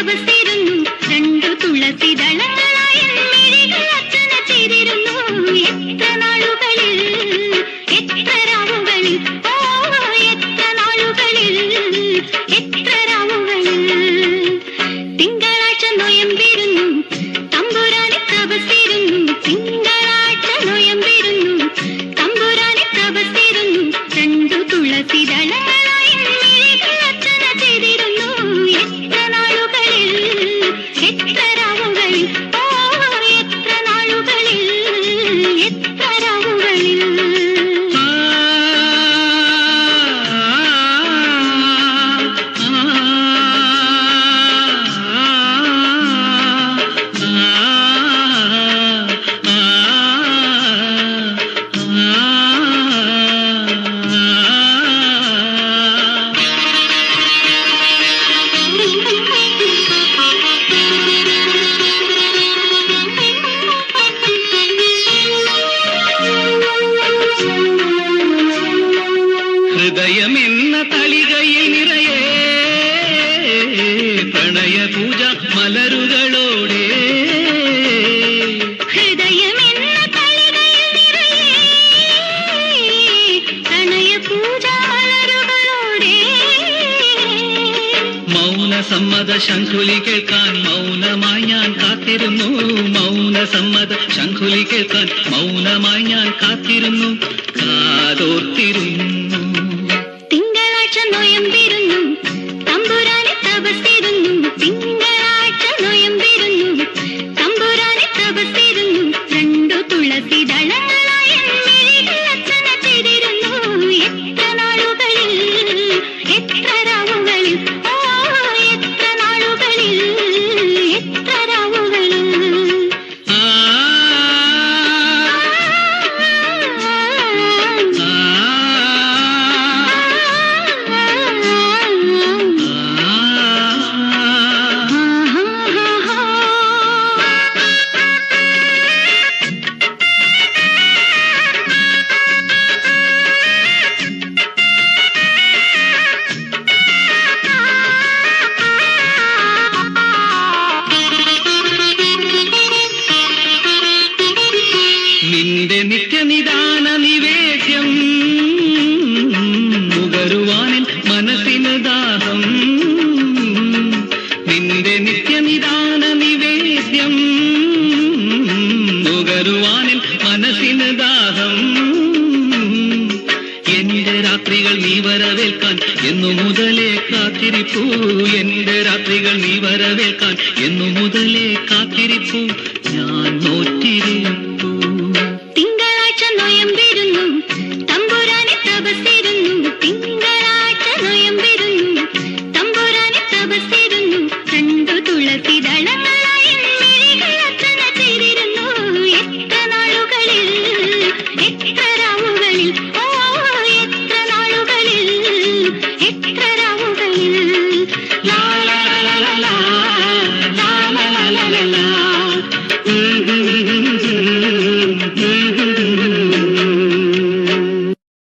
തപസ്സിരുന്നു രണ്ടു തുളസി ദളങ്ങളായ മിഴികൾ അർച്ചന ചെയ്തിരുന്നു. എത്ര നാളുകളിൽ എത്ര രാവുകളിൽ എത്ര നാളുകളിൽ എത്ര രാവുകളിൽ തിങ്കളാഴ്ച നൊയമ്പിരുന്നു തമ്പുരാനെ തപസ്സിരുന്നു. തിങ്കളാഴ്ച നൊയമ്പിരുന്നു തമ്പുരാനെ തപസ്സിരുന്നു രണ്ടു തുളസി ദളങ്ങളായ മിഴികൾ അർച്ചന ചെയ്തിരുന്നു. എത്ര നാളുകളിൽ എത്ര രാവുകളിൽ എത്ര നാളുകളിൽ എത്ര രാവുകളിൽ ഹൃദയമെന്ന തളികയിൽ നിറയെ പ്രണയ പൂജ മലരുകളോടെ. ഹൃദയമെന്ന തളികയിൽ നിറയെ പ്രണയ പൂജ മലരുകളോടെ. മൗന സമ്മത ശംഖുലി കേൾക്കാൻ മൗനമായി ഞാൻ കാത്തിരുന്നു. മൗന സമ്മത ശംഖുലി കേൾക്കാൻ മൗനമായി ഞാൻ കാത്തിരുന്നു കാതോർത്തിരുന്നു. തിങ്കളാഴ്ച നൊയമ്പിരുന്നു തമ്പുരാനെ തപസ്സിരുന്നു. തിങ്കളാഴ്ച നൊയമ്പിരുന്നു തമ്പുരാനെ തപസ്സിരുന്നു രണ്ടു തുളസി ദളങ്ങളായ മിഴികൾ അർച്ചന ചെയ്തിരുന്നു. എത്ര നാളുകളിൽ എത്ര രാവുകളിൽ എത്ര നാളുകളിൽ എത്ര രാവുകളിൽ നിന്റെ നിത്യനിദാന നിവേദ്യം നുകരുവാനിൽ മനസ്സിന് ദാഹം. നിന്റെ നിത്യനിദാന നിവേദ്യം നുകരുവാനിൽ മനസ്സിന് ദാഹം. എന്റെ രാത്രികൾ നീ വരവേൽക്കാൻ എന്നു മുതലേ കാത്തിരിപ്പൂ. എന്റെ രാത്രികൾ നീ വരവേൽക്കാൻ എന്നു മുതലേ കാത്തിരിപ്പൂ. ഞാൻ നോറ്റിരിപ്പൂ. തിങ്കളാഴ്ച നൊയമ്പിരുന്നു തമ്പുരാനെ തപസ്സിരുന്നു. തിങ്കളാഴ്ച നൊയമ്പിരുന്നു തമ്പുരാനെ തപസ്സിരുന്നു രണ്ടു തുളസി ദളങ്ങളായ മിഴികൾ അർച്ചന ചെയ്തിരുന്നു. എത്ര നാളുകളിൽ എത്ര രാവുകളിൽ എത്ര നാളുകളിൽ എത്ര രാവുകളിൽ ലാ ലാ ലാ ലാ ലാ ലാ ലാ ലാ ലാ ലാ.